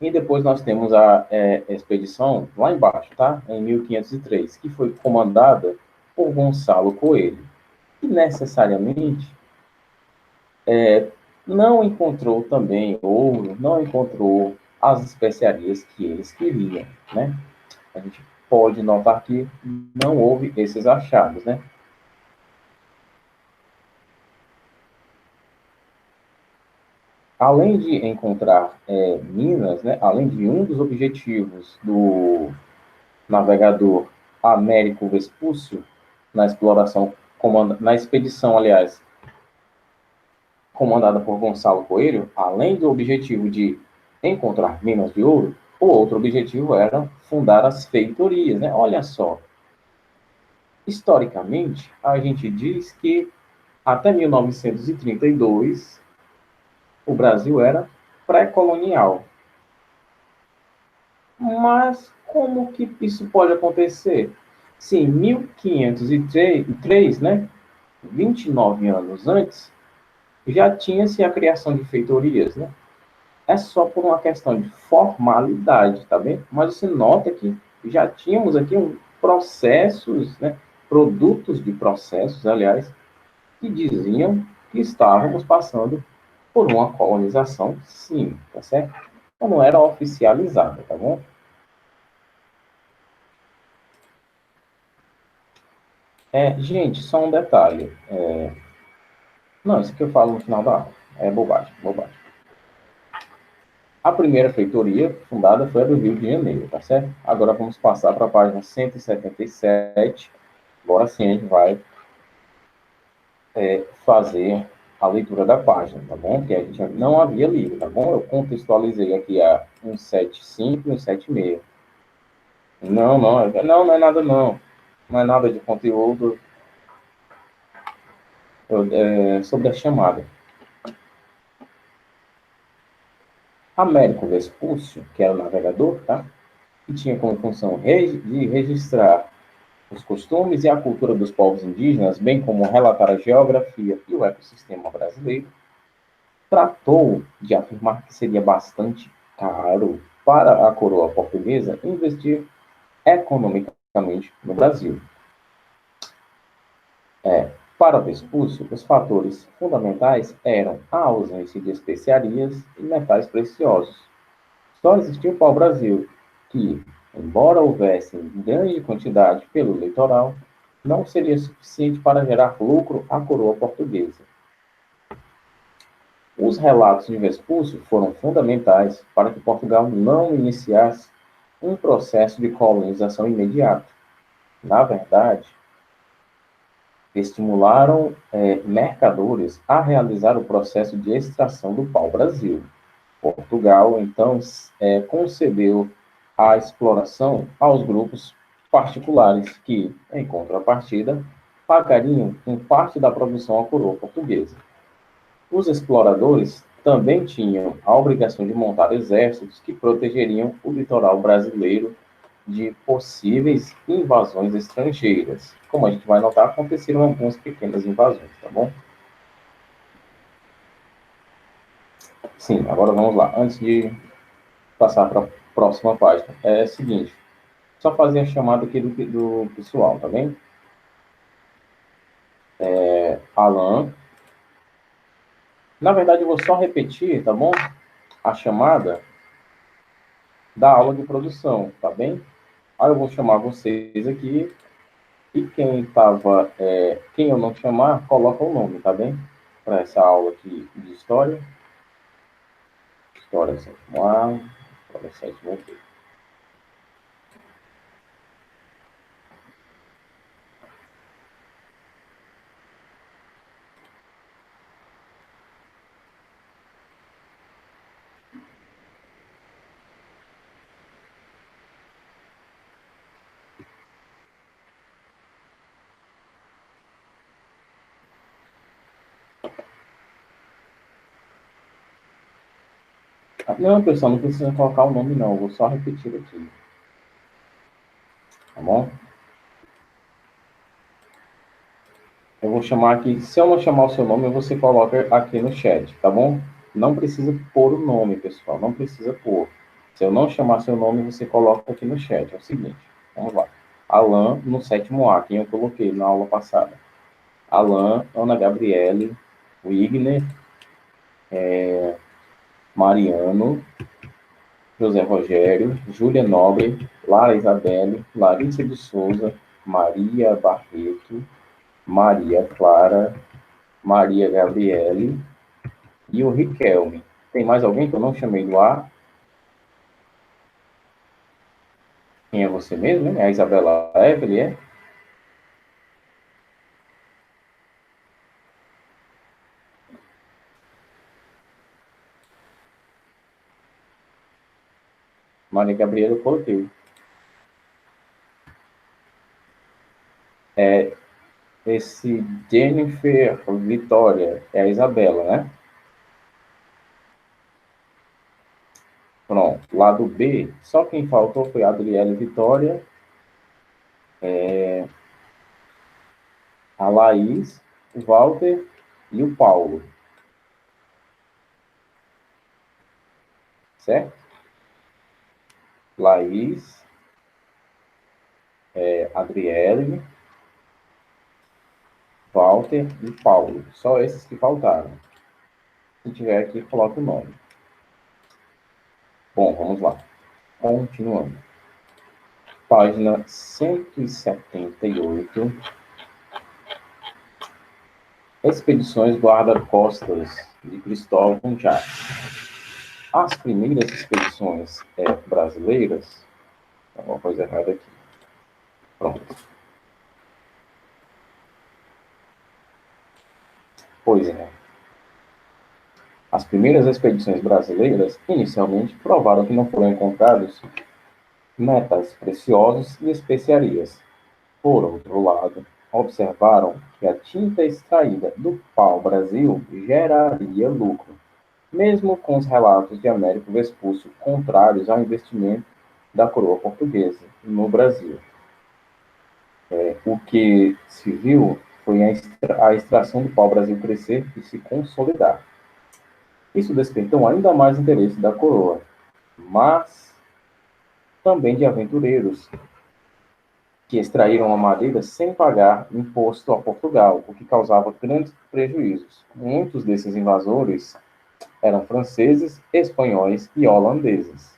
E depois nós temos a expedição lá embaixo, tá? Em 1503, que foi comandada por Gonçalo Coelho, que necessariamente não encontrou também ouro, não encontrou as especiarias que eles queriam, né? A gente pode notar que não houve esses achados, né? Além de encontrar minas, né? Além de um dos objetivos do navegador Américo Vespúcio na exploração, na expedição, aliás, comandada por Gonçalo Coelho, além do objetivo de encontrar minas de ouro, o outro objetivo era fundar as feitorias, né? Olha só, historicamente, a gente diz que até 1932 o Brasil era pré-colonial. Mas como que isso pode acontecer? Se em 1503, né, 29 anos antes, já tinha-se a criação de feitorias, né? É só por uma questão de formalidade, tá bem? Mas você nota que já tínhamos aqui processos, né, produtos de processos, aliás, que diziam que estávamos passando por uma colonização, sim, tá certo? Então não era oficializada, tá bom? Gente, só um detalhe. Não, isso que eu falo no final da aula. É bobagem, bobagem. A primeira feitoria fundada foi a do Rio de Janeiro, tá certo? Agora vamos passar para a página 177. Agora sim a gente vai fazer a leitura da página, tá bom? Porque a gente não havia lido, tá bom? Eu contextualizei aqui a 175 e 176. Não, não, não é nada não. Não é nada de conteúdo sobre a chamada. Américo Vespúcio, que era o navegador, tá? Que tinha como função de registrar os costumes e a cultura dos povos indígenas, bem como relatar a geografia e o ecossistema brasileiro, tratou de afirmar que seria bastante caro para a coroa portuguesa investir economicamente no Brasil. Para Vespúcio, os fatores fundamentais eram a ausência de especiarias e metais preciosos. Só existia o pau-brasil, que, embora houvesse em grande quantidade pelo litoral, não seria suficiente para gerar lucro à coroa portuguesa. Os relatos de Vespúcio foram fundamentais para que Portugal não iniciasse um processo de colonização imediato. Na verdade, estimularam mercadores a realizar o processo de extração do pau-brasil. Portugal, então, concedeu a exploração aos grupos particulares que, em contrapartida, pagariam em parte da produção à coroa portuguesa. Os exploradores também tinham a obrigação de montar exércitos que protegeriam o litoral brasileiro de possíveis invasões estrangeiras. Como a gente vai notar, aconteceram algumas pequenas invasões, tá bom? Sim, agora vamos lá. Antes de passar para a próxima página, é o seguinte, só fazer a chamada aqui do pessoal, tá bem? Alan. Na verdade, eu vou só repetir, tá bom? A chamada da aula de produção, tá bem? Aí eu vou chamar vocês aqui e quem eu não chamar, coloca o nome, tá bem? Para essa aula aqui de história. História 7º A, história 7º B. Não, pessoal, não precisa colocar o nome, não. Eu vou só repetir aqui. Tá bom? Eu vou chamar aqui. Se eu não chamar o seu nome, você coloca aqui no chat, tá bom? Não precisa pôr o nome, pessoal. Não precisa pôr. Se eu não chamar seu nome, você coloca aqui no chat. É o seguinte, vamos lá. Alan, no 7º A, quem eu coloquei na aula passada. Alan, Ana Gabriele, Wigner, Mariano, José Rogério, Júlia Nobre, Lara Isabelle, Larissa de Souza, Maria Barreto, Maria Clara, Maria Gabriele e o Riquelme. Tem mais alguém que eu não chamei do A? Quem é você mesmo, né? É a Isabela Evelyn, é? Maria Gabriela eu coloquei. Esse Jennifer Vitória é a Isabela, né? Pronto. Lado B, só quem faltou foi a Adriele Vitória, a Laís, o Walter e o Paulo. Certo? Laís, Adriele, Walter e Paulo. Só esses que faltaram. Se tiver aqui, coloque o nome. Bom, vamos lá. Continuando. Página 178. Expedições guarda-costas de Cristóvão Jacques. As primeiras expedições brasileiras... Tem alguma coisa errada aqui. Pronto. Pois é. As primeiras expedições brasileiras, inicialmente, provaram que não foram encontrados metais preciosos e especiarias. Por outro lado, observaram que a tinta extraída do pau-brasil geraria lucro, mesmo com os relatos de Américo Vespúcio contrários ao investimento da coroa portuguesa no Brasil. O que se viu foi a extração do pau-brasil crescer e se consolidar. Isso despertou ainda mais interesse da coroa, mas também de aventureiros que extraíram a madeira sem pagar imposto a Portugal, o que causava grandes prejuízos. Muitos desses invasores eram franceses, espanhóis e holandeses.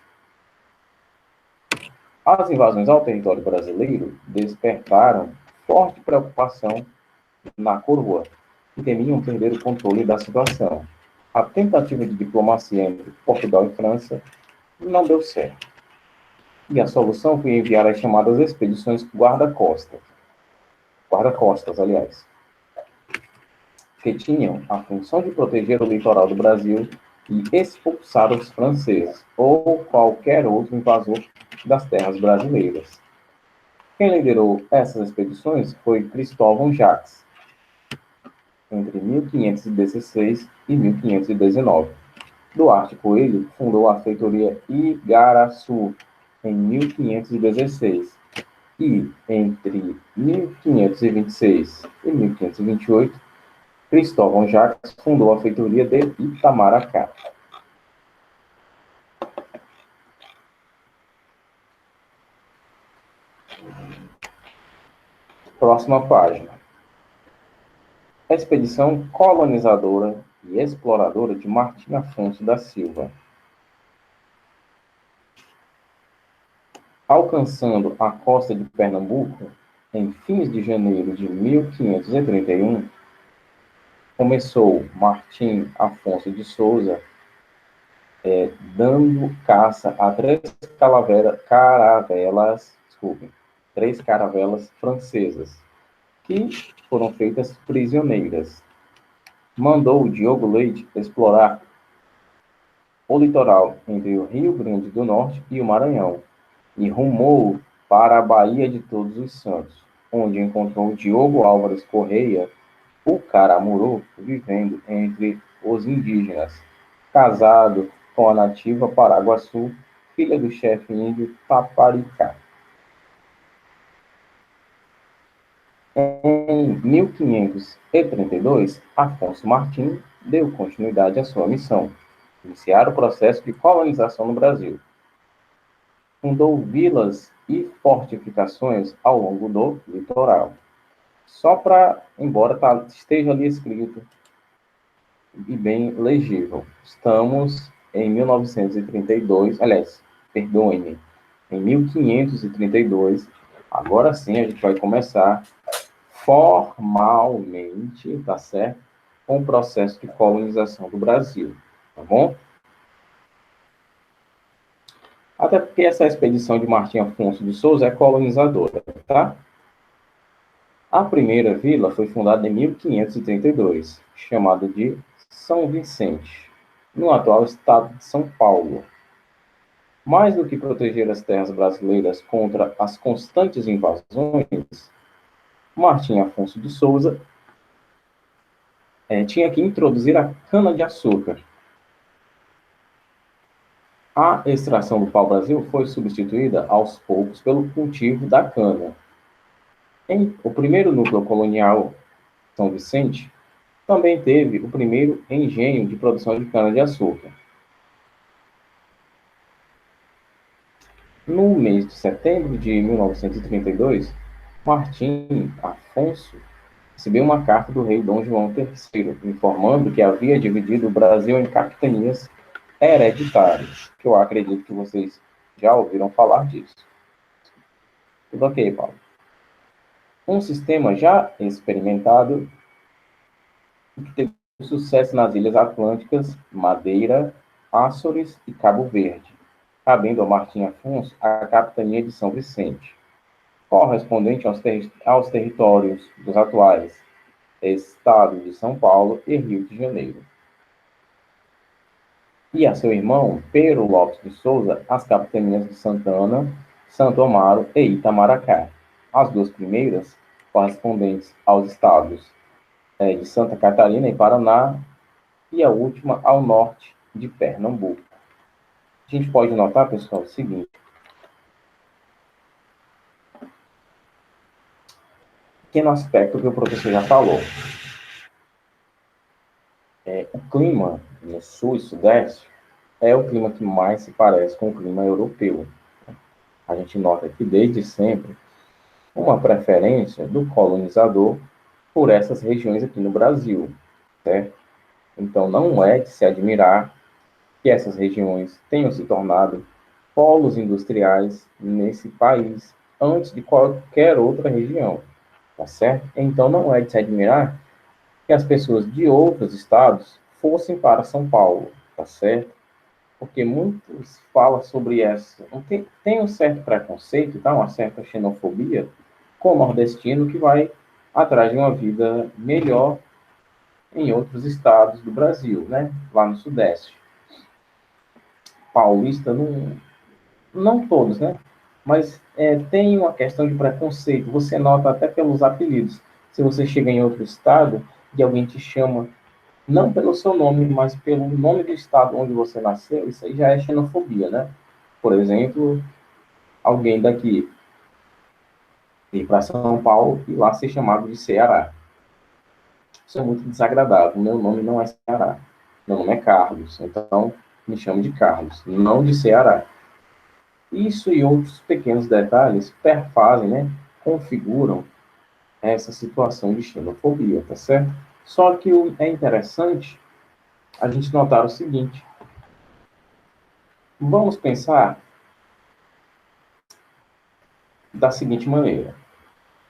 As invasões ao território brasileiro despertaram forte preocupação na coroa, que temiam perder o controle da situação. A tentativa de diplomacia entre Portugal e França não deu certo. E a solução foi enviar as chamadas expedições guarda-costas, aliás, que tinham a função de proteger o litoral do Brasil e expulsar os franceses ou qualquer outro invasor das terras brasileiras. Quem liderou essas expedições foi Cristóvão Jacques, entre 1516 e 1519. Duarte Coelho fundou a feitoria Igaraçu em 1516 e, entre 1526 e 1528, Cristóvão Jacques fundou a feitoria de Itamaracá. Próxima página. Expedição colonizadora e exploradora de Martim Afonso da Silva. Alcançando a costa de Pernambuco, em fins de janeiro de 1531, começou Martim Afonso de Souza dando caça a três caravelas francesas, que foram feitas prisioneiras. Mandou Diogo Leite explorar o litoral entre o Rio Grande do Norte e o Maranhão, e rumou para a Baía de Todos os Santos, onde encontrou Diogo Álvares Correia, o Caramuru, vivendo entre os indígenas, casado com a nativa Paraguaçu, filha do chefe índio Taparicá. Em 1532, Afonso Martim deu continuidade à sua missão, iniciar o processo de colonização no Brasil. fundou vilas e fortificações ao longo do litoral. Só para, embora esteja ali escrito e bem legível, estamos em 1932, aliás, perdoem-me, em 1532, agora sim a gente vai começar formalmente, tá certo? Com o processo de colonização do Brasil, tá bom? Até porque essa expedição de Martim Afonso de Souza é colonizadora, tá? A primeira vila foi fundada em 1532, chamada de São Vicente, no atual estado de São Paulo. Mais do que proteger as terras brasileiras contra as constantes invasões, Martim Afonso de Souza tinha que introduzir a cana-de-açúcar. A extração do pau-brasil foi substituída aos poucos pelo cultivo da cana. O primeiro núcleo colonial, São Vicente, também teve o primeiro engenho de produção de cana-de-açúcar. No mês de setembro de 1932, Martim Afonso recebeu uma carta do rei Dom João III, informando que havia dividido o Brasil em capitanias hereditárias, que eu acredito que vocês já ouviram falar disso. Tudo ok, Paulo? Um sistema já experimentado que teve sucesso nas Ilhas Atlânticas, Madeira, Açores e Cabo Verde, cabendo a Martim Afonso a capitania de São Vicente, correspondente aos territórios dos atuais Estado de São Paulo e Rio de Janeiro. E a seu irmão, Pero Lopes de Souza, as capitanias de Santana, Santo Amaro e Itamaracá. As duas primeiras, correspondentes aos estados de Santa Catarina e Paraná, e a última ao norte de Pernambuco. A gente pode notar, pessoal, o seguinte: pequeno aspecto que o professor já falou. O clima no sul e sudeste é o clima que mais se parece com o clima europeu. A gente nota que desde sempre uma preferência do colonizador por essas regiões aqui no Brasil, certo? Então não é de se admirar que essas regiões tenham se tornado polos industriais nesse país antes de qualquer outra região, tá certo? Então não é de se admirar que as pessoas de outros estados fossem para São Paulo, tá certo? Porque muitos falam sobre essa, tem um certo preconceito, tá? Uma certa xenofobia com o nordestino que vai atrás de uma vida melhor em outros estados do Brasil, né? Lá no Sudeste. Paulista, não todos, né? Mas tem uma questão de preconceito. Você nota até pelos apelidos. Se você chega em outro estado e alguém te chama não pelo seu nome, mas pelo nome do estado onde você nasceu, isso aí já é xenofobia, né? Por exemplo, alguém daqui ir para São Paulo e lá ser chamado de Ceará. Isso é muito desagradável. Meu nome não é Ceará. Meu nome é Carlos. Então, me chame de Carlos, não de Ceará. Isso e outros pequenos detalhes perfazem, né? Configuram essa situação de xenofobia, tá certo? Só que é interessante a gente notar o seguinte. Vamos pensar da seguinte maneira.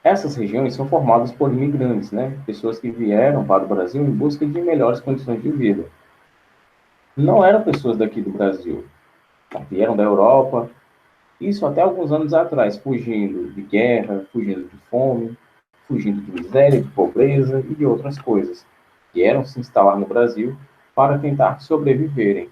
Essas regiões são formadas por imigrantes, né? Pessoas que vieram para o Brasil em busca de melhores condições de vida. Não eram pessoas daqui do Brasil. Vieram da Europa, isso até alguns anos atrás, fugindo de guerra, fugindo de fome, fugindo de miséria, de pobreza e de outras coisas. Vieram se instalar no Brasil para tentar sobreviverem.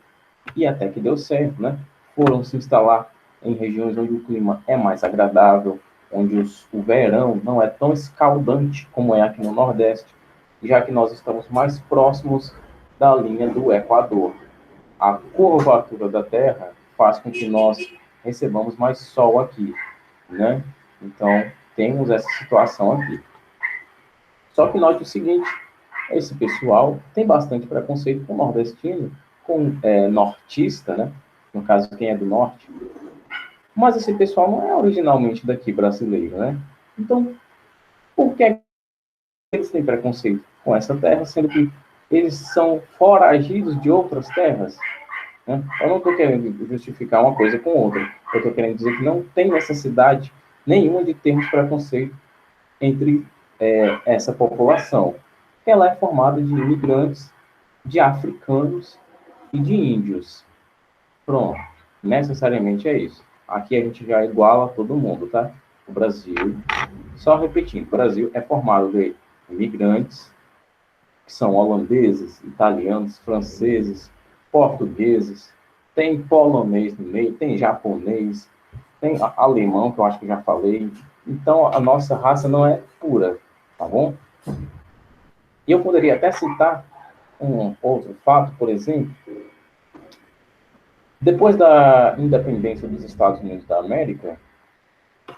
E até que deu certo, né? Foram se instalar em regiões onde o clima é mais agradável, onde o verão não é tão escaldante como é aqui no Nordeste, já que nós estamos mais próximos da linha do Equador. A curvatura da Terra faz com que nós recebamos mais sol aqui, né? Então, temos essa situação aqui. Só que note o seguinte, esse pessoal tem bastante preconceito com nordestino, com nortista, né? No caso, quem é do norte. Mas esse pessoal não é originalmente daqui brasileiro, né? Então, por que eles têm preconceito com essa terra, sendo que eles são foragidos de outras terras? Né? Eu não estou querendo justificar uma coisa com outra. Eu estou querendo dizer que não tem necessidade nenhuma de termos preconceito entre essa população. Ela é formada de imigrantes, de africanos e de índios. Pronto. Necessariamente é isso. Aqui a gente já iguala todo mundo, tá? O Brasil, só repetindo, o Brasil é formado de imigrantes, que são holandeses, italianos, franceses, portugueses, tem polonês no meio, tem japonês, tem alemão, que eu acho que já falei. Então, a nossa raça não é pura, tá bom? E eu poderia até citar um outro fato, por exemplo. Depois da independência dos Estados Unidos da América,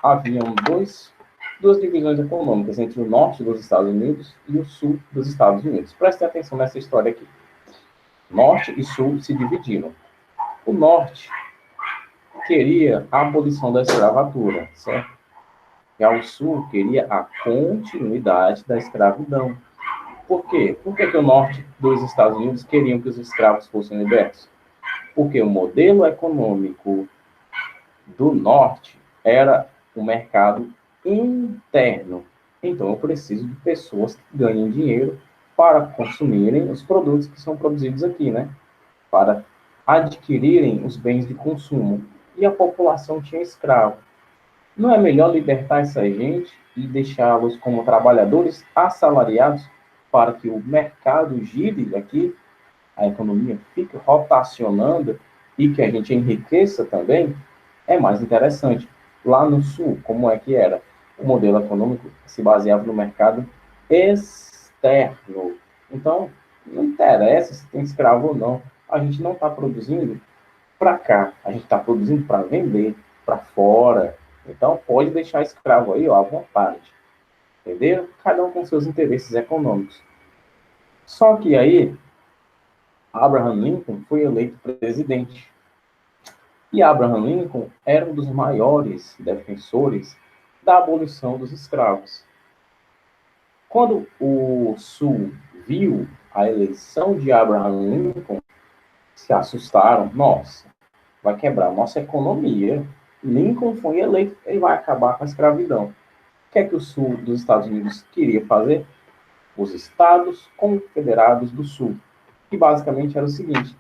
haviam duas divisões econômicas entre o norte dos Estados Unidos e o sul dos Estados Unidos. Prestem atenção nessa história aqui. Norte e sul se dividiram. O norte queria a abolição da escravatura, certo? Já o sul queria a continuidade da escravidão. Por quê? Por que o norte dos Estados Unidos queriam que os escravos fossem libertos? Porque o modelo econômico do norte era o mercado interno. Então, eu preciso de pessoas que ganhem dinheiro para consumirem os produtos que são produzidos aqui, né? Para adquirirem os bens de consumo. E a população tinha escravo. Não é melhor libertar essa gente e deixá-los como trabalhadores assalariados para que o mercado gire aqui, a economia fique rotacionando e que a gente enriqueça também? É mais interessante. Lá no Sul, como é que era? O modelo econômico se baseava no mercado externo. Então, não interessa se tem escravo ou não. A gente não está produzindo para cá. A gente está produzindo para vender para fora. Então, pode deixar escravo aí, ó, à vontade. Entendeu? Cada um com seus interesses econômicos. Só que aí, Abraham Lincoln foi eleito presidente. E Abraham Lincoln era um dos maiores defensores da abolição dos escravos. Quando o Sul viu a eleição de Abraham Lincoln, se assustaram. Nossa, vai quebrar a nossa economia. Lincoln foi eleito, ele vai acabar com a escravidão. O que é que o Sul dos Estados Unidos queria fazer? Os Estados Confederados do Sul, que basicamente era o seguinte: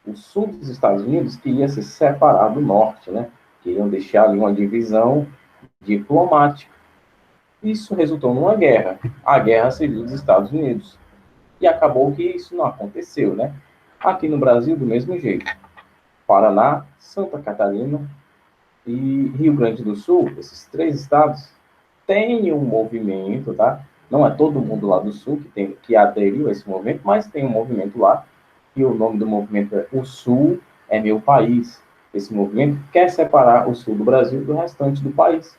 o sul dos Estados Unidos queria se separar do norte, né? Queriam deixar ali uma divisão diplomática. Isso resultou numa guerra, a Guerra Civil dos Estados Unidos. E acabou que isso não aconteceu, né? Aqui no Brasil, do mesmo jeito. Paraná, Santa Catarina e Rio Grande do Sul, esses três estados, têm um movimento, tá? Não é todo mundo lá do Sul que aderiu a esse movimento, mas tem um movimento lá, e o nome do movimento é O Sul é Meu País. Esse movimento quer separar o Sul do Brasil do restante do país.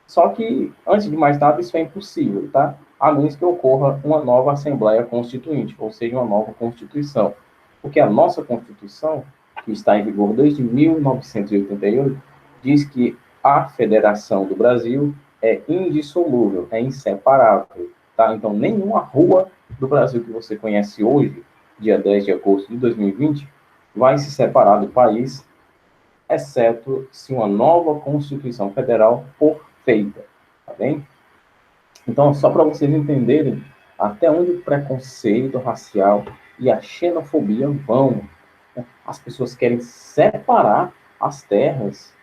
Só que, antes de mais nada, isso é impossível, tá? A menos que ocorra uma nova Assembleia Constituinte, ou seja, uma nova Constituição. Porque a nossa Constituição, que está em vigor desde 1988, diz que a Federação do Brasil é indissolúvel, é inseparável, tá? Então, nenhuma rua do Brasil que você conhece hoje, dia 10 de agosto de 2020, vai se separar do país, exceto se uma nova Constituição Federal for feita, tá bem? Então, só para vocês entenderem até onde o preconceito racial e a xenofobia vão. As pessoas querem separar as terras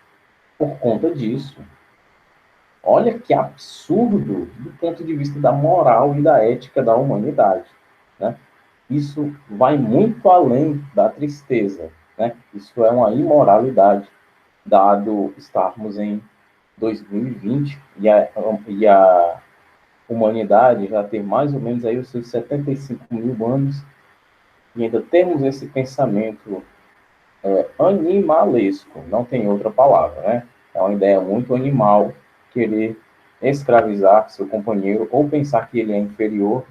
por conta disso. Olha que absurdo do ponto de vista da moral e da ética da humanidade, né? Isso vai muito além da tristeza, né? Isso é uma imoralidade, dado estarmos em 2020 e a humanidade já tem mais ou menos aí os seus 75 mil anos e ainda temos esse pensamento animalesco, não tem outra palavra, né? É uma ideia muito animal querer escravizar seu companheiro ou pensar que ele é inferior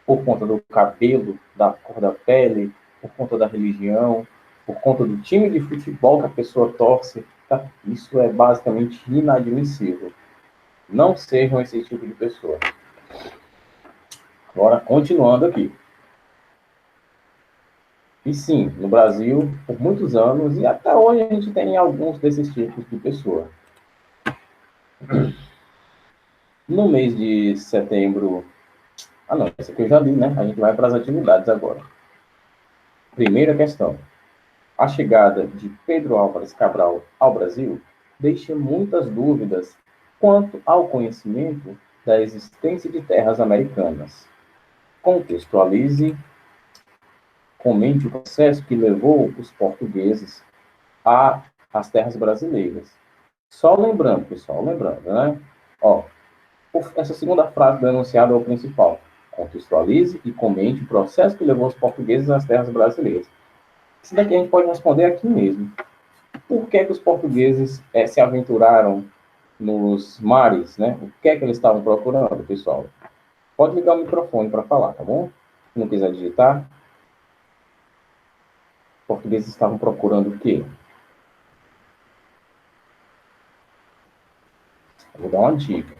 por conta do cabelo, da cor da pele, por conta da religião, por conta do time de futebol que a pessoa torce, tá? Isso é basicamente inadmissível. Não sejam esse tipo de pessoa. Agora, continuando aqui. E sim, no Brasil, por muitos anos, e até hoje a gente tem alguns desses tipos de pessoa. No mês de setembro... Ah, não, essa aqui eu já li, né? A gente vai para as atividades agora. Primeira questão. A chegada de Pedro Álvares Cabral ao Brasil deixa muitas dúvidas quanto ao conhecimento da existência de terras americanas. Contextualize, comente o processo que levou os portugueses às terras brasileiras. Só lembrando, pessoal, né? Ó, essa segunda frase do enunciado é o principal. Contextualize e comente o processo que levou os portugueses às terras brasileiras. Isso daqui a gente pode responder aqui mesmo. Por que os portugueses se aventuraram nos mares, né? O que é que eles estavam procurando, pessoal? Pode ligar o microfone para falar, tá bom? Se não quiser digitar. Os portugueses estavam procurando o quê? Vou dar uma dica.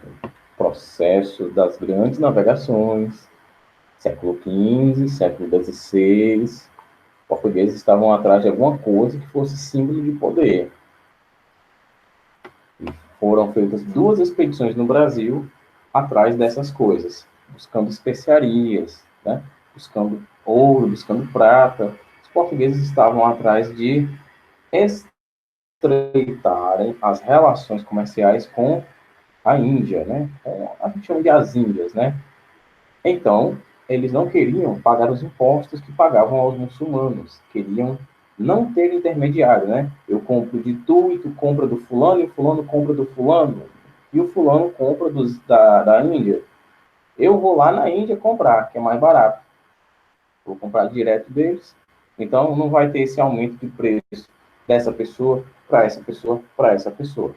Processo das grandes navegações, século XV, século XVI. Os portugueses estavam atrás de alguma coisa que fosse símbolo de poder. E foram feitas 2 expedições no Brasil atrás dessas coisas, buscando especiarias, né? Buscando ouro, buscando prata. Os portugueses estavam atrás de estreitarem as relações comerciais com a Índia, né? A gente chama de as Índias, né? Então, eles não queriam pagar os impostos que pagavam aos muçulmanos, queriam não ter intermediário, né? Eu compro de tu e tu compra do fulano, e o fulano compra do fulano, e o fulano compra da Índia. Eu vou lá na Índia comprar, que é mais barato. Vou comprar direto deles. Então, não vai ter esse aumento de preço dessa pessoa para essa pessoa, para essa pessoa.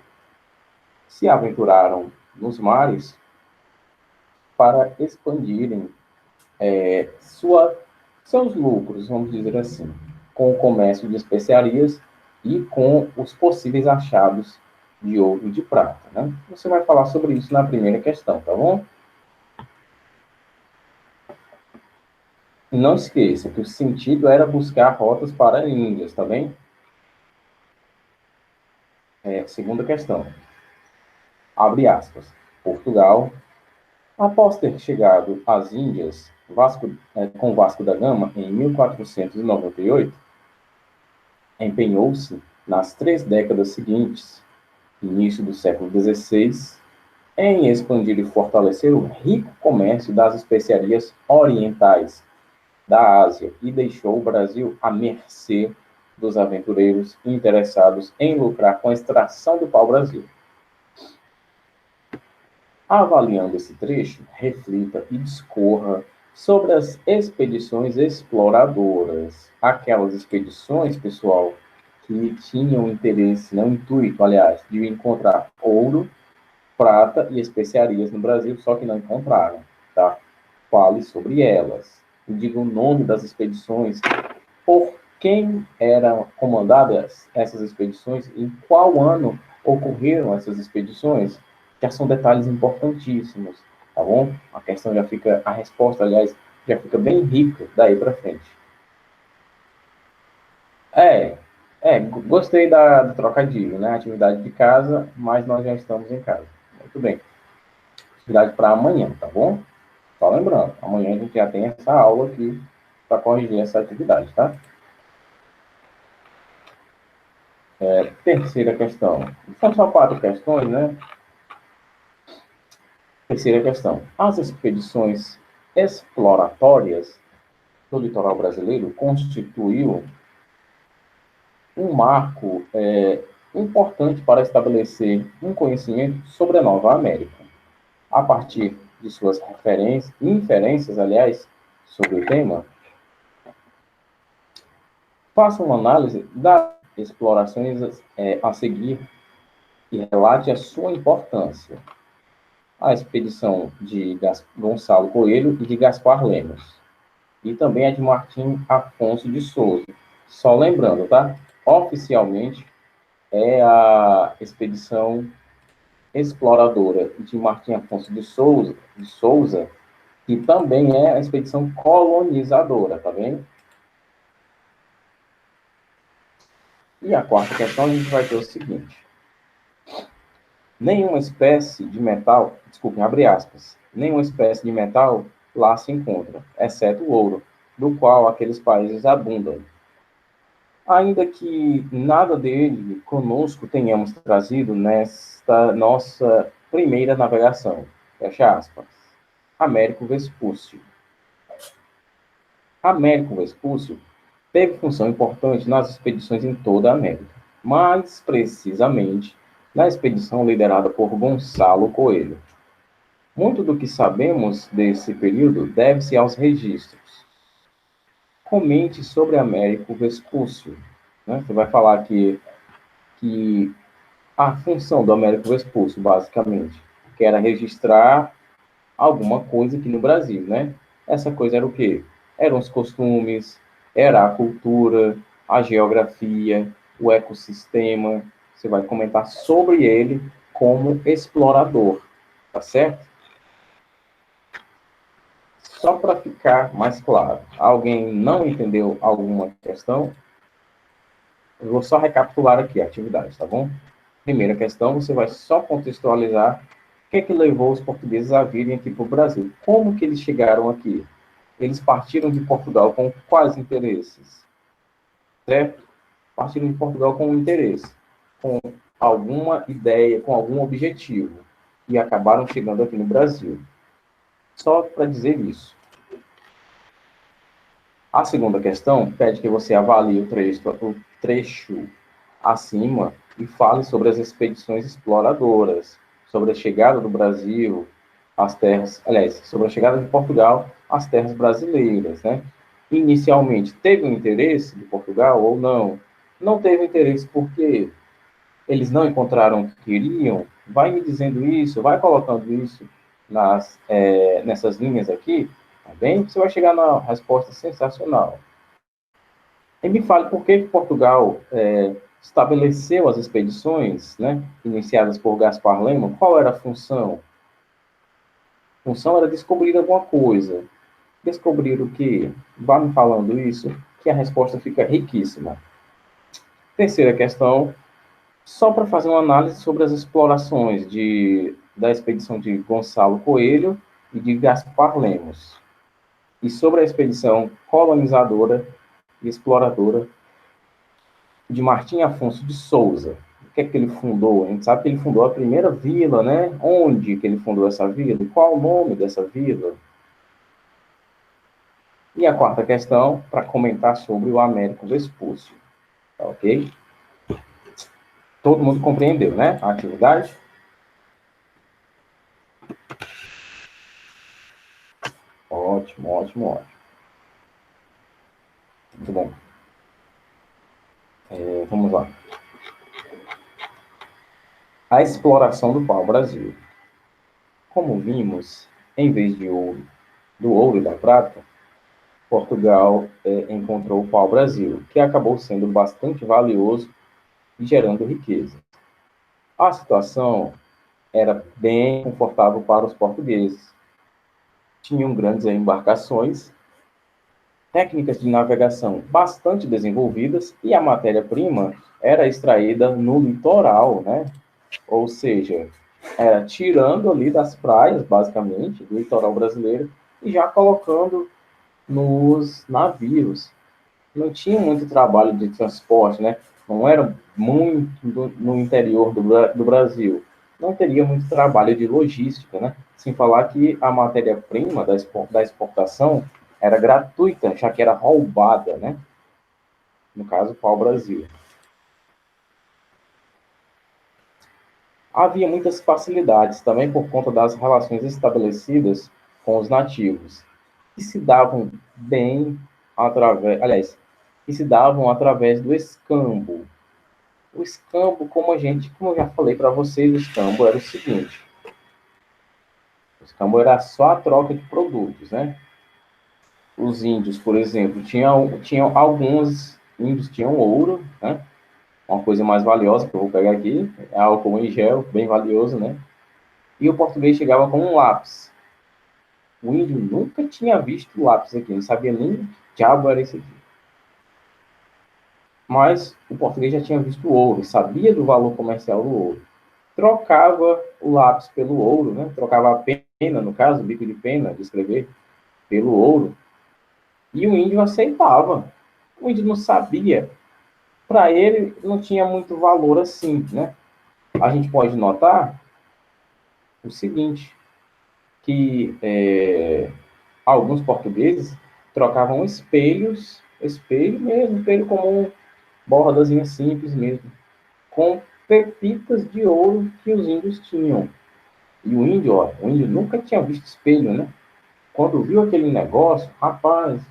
Se aventuraram nos mares para expandirem seus lucros, vamos dizer assim, com o comércio de especiarias e com os possíveis achados de ouro e de prata, né? Você vai falar sobre isso na primeira questão, tá bom? Não esqueça que o sentido era buscar rotas para Índias, tá bem? Segunda questão. Abre aspas. Portugal, após ter chegado às Índias com Vasco da Gama em 1498, empenhou-se nas 3 décadas seguintes, início do século XVI, em expandir e fortalecer o rico comércio das especiarias orientais da Ásia e deixou o Brasil à mercê dos aventureiros interessados em lucrar com a extração do pau-brasil. Avaliando esse trecho, reflita e discorra sobre as expedições exploradoras. Aquelas expedições, pessoal, que tinham interesse, não intuito, aliás, de encontrar ouro, prata e especiarias no Brasil, só que não encontraram, tá? Fale sobre elas. Diga o nome das expedições, por quem eram comandadas essas expedições, em qual ano ocorreram essas expedições, já são detalhes importantíssimos, tá bom? A resposta, aliás, já fica bem rica daí para frente. Gostei do trocadilho, né? Atividade de casa, mas nós já estamos em casa. Muito bem. Atividade para amanhã, tá bom? Só lembrando, amanhã a gente já tem essa aula aqui para corrigir essa atividade, tá? Terceira questão. São só 4 questões, né? Terceira questão. As expedições exploratórias do litoral brasileiro constituiu um marco importante para estabelecer um conhecimento sobre a Nova América. A partir de suas inferências, aliás, sobre o tema, faça uma análise das explorações a seguir e relate a sua importância. A expedição de Gonçalo Coelho e de Gaspar Lemos, e também a de Martim Afonso de Souza. Só lembrando, tá? Oficialmente é a expedição exploradora de Martim Afonso de Souza, que também é a expedição colonizadora, tá bem? E a quarta questão a gente vai ter o seguinte: nenhuma espécie de metal, desculpem, abre aspas, nenhuma espécie de metal lá se encontra, exceto o ouro, do qual aqueles países abundam. Ainda que nada dele conosco tenhamos trazido nesta nossa primeira navegação, fecha aspas. Américo Vespúcio. Américo Vespúcio teve função importante nas expedições em toda a América, mais precisamente na expedição liderada por Gonçalo Coelho. Muito do que sabemos desse período deve-se aos registros. Comente sobre Américo Vespúcio. Né? Você vai falar que a função do Américo Vespúcio, basicamente, que era registrar alguma coisa aqui no Brasil, né? Essa coisa era o quê? Eram os costumes, era a cultura, a geografia, o ecossistema. Você vai comentar sobre ele como explorador, tá certo? Só para ficar mais claro, alguém não entendeu alguma questão? Eu vou só recapitular aqui a atividade, tá bom? Primeira questão, você vai só contextualizar o que é que levou os portugueses a virem aqui para o Brasil. Como que eles chegaram aqui? Eles partiram de Portugal com quais interesses? Certo? Partiram de Portugal com um interesse, com alguma ideia, com algum objetivo. E acabaram chegando aqui no Brasil. Só para dizer isso. A segunda questão pede que você avalie o trecho acima e fale sobre as expedições exploradoras, sobre a chegada do Brasil às terras, aliás, sobre a chegada de Portugal às terras brasileiras, né? Inicialmente, teve um interesse de Portugal ou não? Não teve interesse porque eles não encontraram o que queriam? Vai me dizendo isso, vai colocando isso nessas linhas aqui, tá bem? Você vai chegar na resposta sensacional. E me fale por que Portugal estabeleceu as expedições, né, iniciadas por Gaspar Lema. Qual era a função? A função era descobrir alguma coisa. Descobrir o quê? Vá me falando isso, que a resposta fica riquíssima. Terceira questão, só para fazer uma análise sobre as explorações da expedição de Gonçalo Coelho e de Gaspar Lemos, e sobre a expedição colonizadora e exploradora de Martim Afonso de Souza. O que é que ele fundou? A gente sabe que ele fundou a primeira vila, né? Onde que ele fundou essa vila? Qual o nome dessa vila? E a quarta questão, para comentar sobre o Américo Vespúcio. Tá, ok? Todo mundo compreendeu, né? A atividade? Ótimo, ótimo, ótimo. Muito bom. Vamos lá. A exploração do pau-brasil. Como vimos, em vez do ouro e da prata, Portugal encontrou o pau-brasil, que acabou sendo bastante valioso e gerando riqueza. A situação era bem confortável para os portugueses. Tinham grandes embarcações, técnicas de navegação bastante desenvolvidas e a matéria-prima era extraída no litoral, né? Ou seja, era tirando ali das praias, basicamente, do litoral brasileiro e já colocando nos navios. Não tinha muito trabalho de transporte, né? Não era muito no interior do Brasil. Não teria muito trabalho de logística, né? Sem falar que a matéria-prima da exportação era gratuita, já que era roubada, né? No caso, o pau-brasil. Havia muitas facilidades também por conta das relações estabelecidas com os nativos, que se davam bem através, aliás, que se davam através do escambo. O escambo, como eu já falei para vocês, o escambo era o seguinte: o escambo era só a troca de produtos, né? Os índios, por exemplo, tinham alguns índios tinham ouro, né? Uma coisa mais valiosa que eu vou pegar aqui, é álcool em gel, bem valioso, né? E o português chegava com um lápis. O índio nunca tinha visto lápis aqui, não sabia nem que diabo era isso aqui. Mas o português já tinha visto ouro, sabia do valor comercial do ouro. Trocava o lápis pelo ouro, né? Trocava a pena, no caso, o bico de pena de escrever, pelo ouro. E o índio aceitava. O índio não sabia. Para ele, não tinha muito valor assim, né? A gente pode notar o seguinte, que alguns portugueses trocavam espelhos, espelho mesmo, espelho comum, bordazinha simples mesmo, com pepitas de ouro que os índios tinham. E o índio, ó, o índio nunca tinha visto espelho, né? Quando viu aquele negócio, rapaz,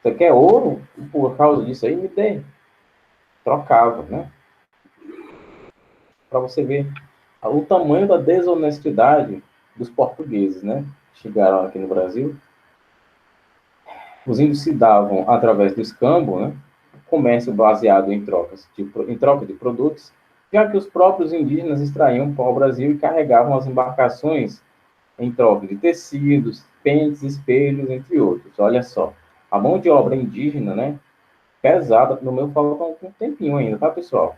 você quer ouro? Por causa disso aí, me dê. Trocava, né? Para você ver o tamanho da desonestidade dos portugueses, né? Chegaram aqui no Brasil. Os índios se davam através do escambo, né? Comércio baseado em troca de produtos, já que os próprios indígenas extraíam pau-brasil e carregavam as embarcações em troca de tecidos, pentes, espelhos, entre outros. Olha só, a mão de obra indígena, né? Pesada, no meu falta um tempinho ainda, tá, pessoal?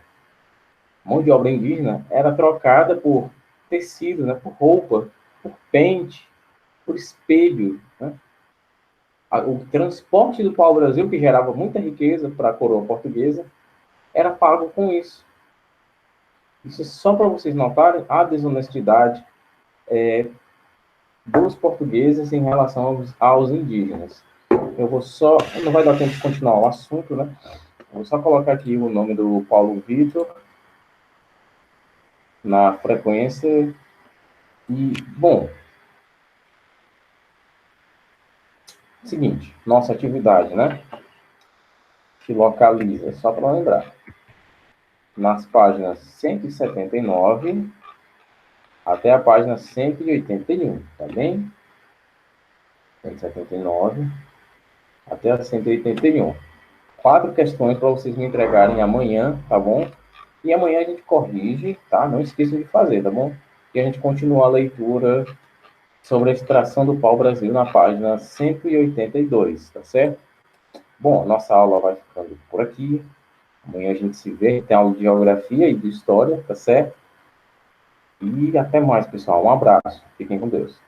A mão de obra indígena era trocada por tecido, né? Por roupa, por pente, por espelho, né? O transporte do pau-brasil, que gerava muita riqueza para a coroa portuguesa, era pago com isso. Isso é só para vocês notarem a desonestidade dos portugueses em relação aos indígenas. Eu vou só, não vai dar tempo de continuar o assunto, né? Vou só colocar aqui o nome do Paulo Vitor na frequência. E, bom, seguinte, nossa atividade, né? Se localiza, só para lembrar, nas páginas 179 até a página 181, tá bem? 179 até a 181. 4 questões para vocês me entregarem amanhã, tá bom? E amanhã a gente corrige, tá? Não esqueçam de fazer, tá bom? E a gente continua a leitura sobre a extração do pau-brasil na página 182, tá certo? Bom, nossa aula vai ficando por aqui. Amanhã a gente se vê, tem aula de geografia e de história, tá certo? E até mais, pessoal. Um abraço. Fiquem com Deus.